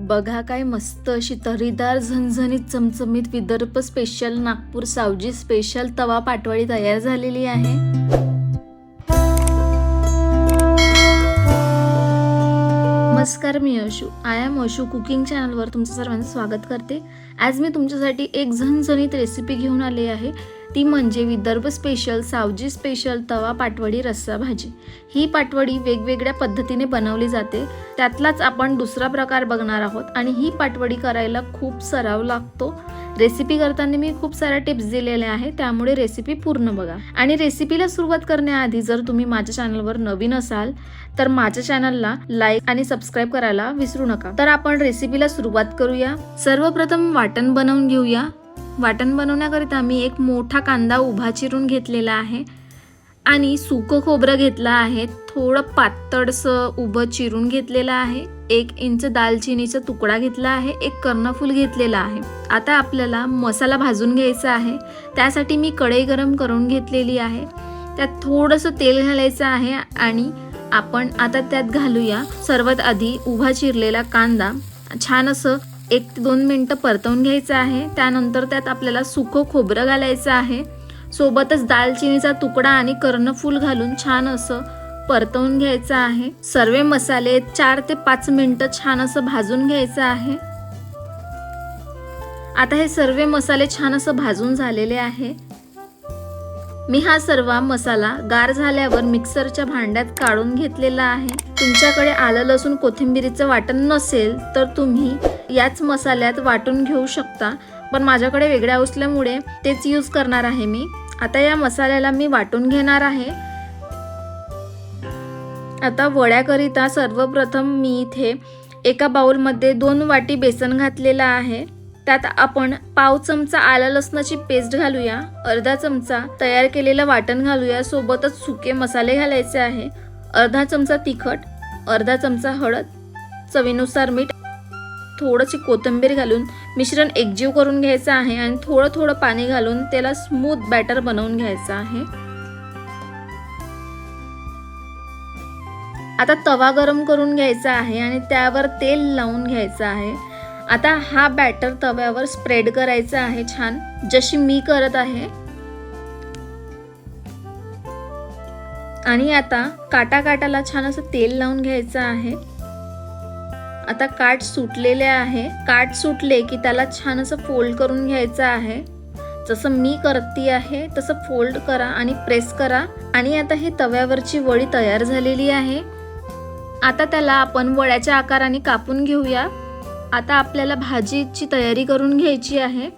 बघा काय मस्त अशी तर्रीदार झणझणीत चमचमीत विदर्भ स्पेशल नागपूर सावजी स्पेशल तवा पाटवडी तयार झालेली आहे। नमस्कार, मी Ashu. I am Ashu cooking चॅनलवर तुमचं सर्वांचं स्वागत करते। आज मी तुमच्यासाठी एक झणझणीत रेसिपी घेऊन आले आहे, ती म्हणजे विदर्भ स्पेशल सावजी स्पेशल तवा पाटवडी रस्सा भाजी। ही पाटवडी वेगवेगळ्या पद्धतीने बनवली जाते, त्यातलाच आपण दुसरा प्रकार बघणार आहोत आणि ही पाटवडी करायला खूप सराव लागतो। रेसिपी करताना मी खूप साऱ्या टिप्स दिलेल्या आहेत, त्यामुळे रेसिपी पूर्ण बघा। आणि रेसिपीला सुरुवात करण्याआधी जर तुम्ही माझ्या चॅनलवर नवीन असाल तर माझ्या चॅनलला लाईक आणि सबस्क्राइब करायला विसरू नका। तर आपण रेसिपीला सुरुवात करूया। सर्वप्रथम वाटण बनवून घेऊया। वाटण बनवण्याकरिता मी एक मोठा कांदा उभा चिरून घेतलेला आहे आणि सुकं खोबरं घेतलं आहे, थोडं पातळसं उभं चिरून घेतलेलं आहे। 1 इंच दालचिनीचा तुकडा घेतला आहे, 1 कर्णफूल घेतलेला आहे। आता आपल्याला मसाला भाजून घ्यायचा आहे, त्यासाठी मी कढई गरम करून घेतलेली आहे। त्यात थोडंसं तेल घालायचं आहे आणि आपण आता त्यात घालूया सर्वात आधी उभा चिरलेला कांदा। छान असं 1 ते 2 मिनिटं परतवून घ्यायचं आहे। त्यानंतर त्यात आपल्याला सुकं खोबरं घालायचं आहे, सोबतच दालचिनीचा तुकडा आणि कर्णफूल घालून छान असं परतवून घ्यायचं आहे। सर्व मसाले 4 ते 5 मिनिटं छान असं भाजून घ्यायचं आहे। आता हे सर्व मसाले छान असं भाजून झालेले आहे। मी हा सर्व मसाला गार झाल्यावर मिक्सरच्या भांड्यात काढून घेतलेला आहे। तुमच्याकडे आलं लसूण कोथिंबीरीचं वाटण नसेल तर तुम्ही याच मसाल्यात वाटून घेऊ शकता, पण माझ्याकडे वेगळ्या असल्यामुळे तेच यूज करणार आहे मी। आता या मसाल्याला मी वाटून घेणार आहे। आता वड्याकरिता सर्वप्रथम मी इथे एका बाउलमध्ये 2 वाटी बेसन घातलेला आहे। त्यात आपण पाव चमचा आलं लसणाची पेस्ट घालूया, अर्धा चमचा तयार केलेलं वाटण घालूया, सोबतच सुके मसाले घालायचे आहे, अर्धा चमचा तिखट, अर्धा चमचा हळद, चवीनुसार मीठ, थोडीशी कोथिंबीर घालून मिश्रण एकजीव करून घ्यायचं आहे आणि थोडं थोडं पाणी घालून त्याला स्मूथ बॅटर बनवून घ्यायचं आहे। आता तवा गरम करून घ्यायचा आहे आणि त्यावर तेल लावून घ्यायचं आहे। आता हा बॅटर तव्यावर स्प्रेड करायचा आहे, छान जशी मी करत आहे। आणि आता काटाला छान असं तेल लावून घ्यायचं आहे। आता काट सुटलेले आहे, काट सुटले की त्याला छान असं फोल्ड करून घ्यायचं आहे। जसं मी करते आहे तसं फोल्ड करा आणि प्रेस करा। आणि आता हे तव्यावरची वडी तयार झालेली आहे। आता त्याला आपण वड्याच्या आकाराने कापून घेऊया। आता आपल्याला भाजीची तयारी करून घ्यायची आहे।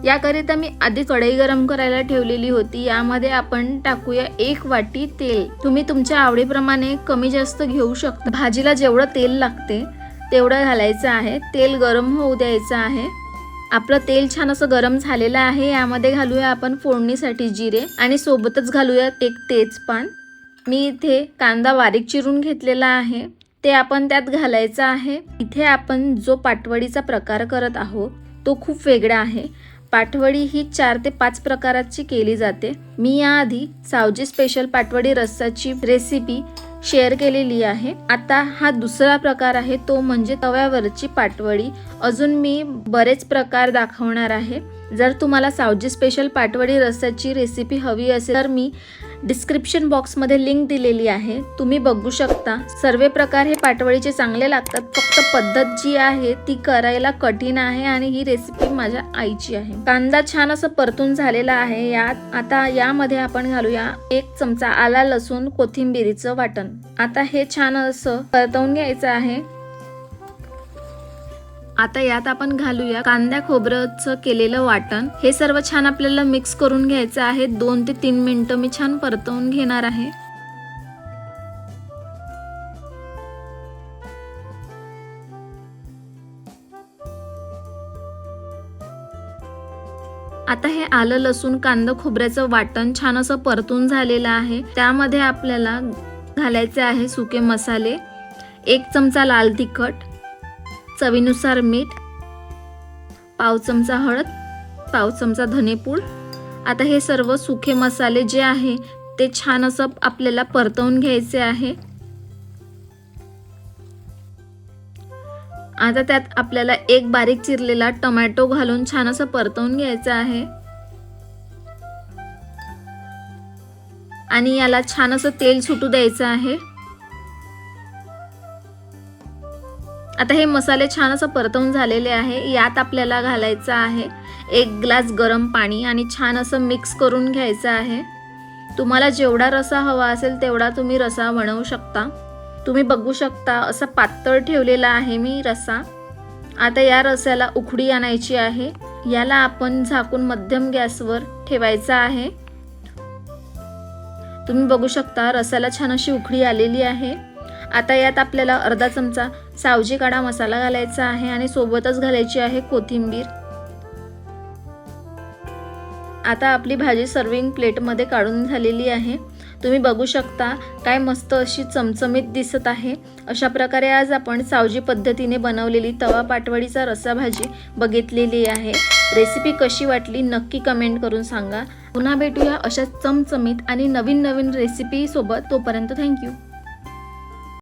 याकरिता मी आधी कढई गरम करायला ठेवलेली होती, यामध्ये आपण टाकूया 1 वाटी तेल। तुम्ही तुमच्या आवडीप्रमाणे कमी जास्त घेऊ शकता। भाजीला जेवढं तेल लागते तेवढं घालायचं आहे। तेल गरम होऊ द्यायचं आहे। आपलं तेल छान असं गरम झालेलं आहे। यामध्ये घालूया आपण फोडणीसाठी जिरे आणि सोबतच घालूया 1 तेजपान। मी इथे कांदा बारीक चिरून घेतलेला आहे, ते आपण त्यात घालायचं आहे। इथे आपण जो पाटवडीचा प्रकार करत आहोत तो खूप वेगळा आहे। पाटवडी ही 4 ते 5 प्रकाराची केली जाते। मी याआधी सावजी स्पेशल पाटवडी रस्साची रेसिपी शेअर केलेली आहे। आता हा दुसरा प्रकार आहे, तो म्हणजे तव्यावरची पाटवडी। अजून मी बरेच प्रकार दाखवणार आहे। जर तुम्हाला सावजी स्पेशल पाटवडी रस्साची रेसिपी हवी असेल तर मी डिस्क्रिप्शन बॉक्समध्ये लिंक दिलेली आहे, तुम्ही बघू शकता। सर्व प्रकार हे पाटवडीचे चांगले लागतात, फक्त पद्धत जी आहे ती करायला कठीण आहे आणि ही रेसिपी माझ्या आईची आहे। कांदा छान असं परतून झालेला आहे। आता यामध्ये आपण घालूया 1 चमचा आला लसूण कोथिंबीरीचं वाटण। आता हे छान असं परतवून घ्यायचं आहे। आता यात आपण घालूया कांदा खोबऱ्याचं केलेलं वाटण। हे सर्व छान आपल्याला मिक्स करून घ्यायचं आहे। 2 ते 3 मिनिटं मी छान परतवून घेणार आहे। आता हे आलं लसूण कांदा खोबऱ्याचं वाटण छान असं परतून झालेलं आहे। त्यामध्ये आपल्याला घालायचे आहे सुके मसाले, 1 चमचा लाल तिखट, चवीनुसार मीठ, पाव चमचा हळद, पाव चमचा धनेपूड। आता हे सर्व सुके मसाले जे आहे ते छान असं आपल्याला परतवून घ्यायचे आहे। आता त्यात आपल्याला एक बारीक चिरलेला टोमॅटो घालून छान असं परतवून घ्यायचं आहे आणि याला छान असं तेल सुटू द्यायचं आहे। आता हे मसाले छान असं परतवून झालेले आहे। यात आपल्याला घालायचं आहे 1 ग्लास गरम पाणी आणि छान असं मिक्स करून घ्यायचं आहे। तुम्हाला जेवढा रसा हवा असेल तेवढा तुम्ही रसा बनवू शकता। तुम्ही बघू शकता असं पातळ ठेवलेला आहे मी रसा। आता या रस्याला उकळी आणायची आहे। याला आपण झाकून मध्यम गॅसवर ठेवायचा आहे। तुम्ही बघू शकता रस्याला छान अशी उकळी आलेली आहे। आता यात आपल्याला अर्धा चमचा सावजी काढा मसाला घालायचा आहे आणि सोबतच घालायची आहे कोथिंबीर। आता आपली भाजी सर्विंग प्लेटमध्ये काढून झालेली आहे। तुम्ही बघू शकता काय मस्त अशी चमचमीत दिसत आहे। अशा प्रकारे आज आपण सावजी पद्धतीने बनवलेली तवा पाटवडीचा रस्सा भाजी बघितलेली आहे। रेसिपी कशी वाटली नक्की कमेंट करून सांगा। पुन्हा भेटूया अशा चमचमीत आणि नवीन रेसिपी सोबत। तोपर्यंत थँक्यू।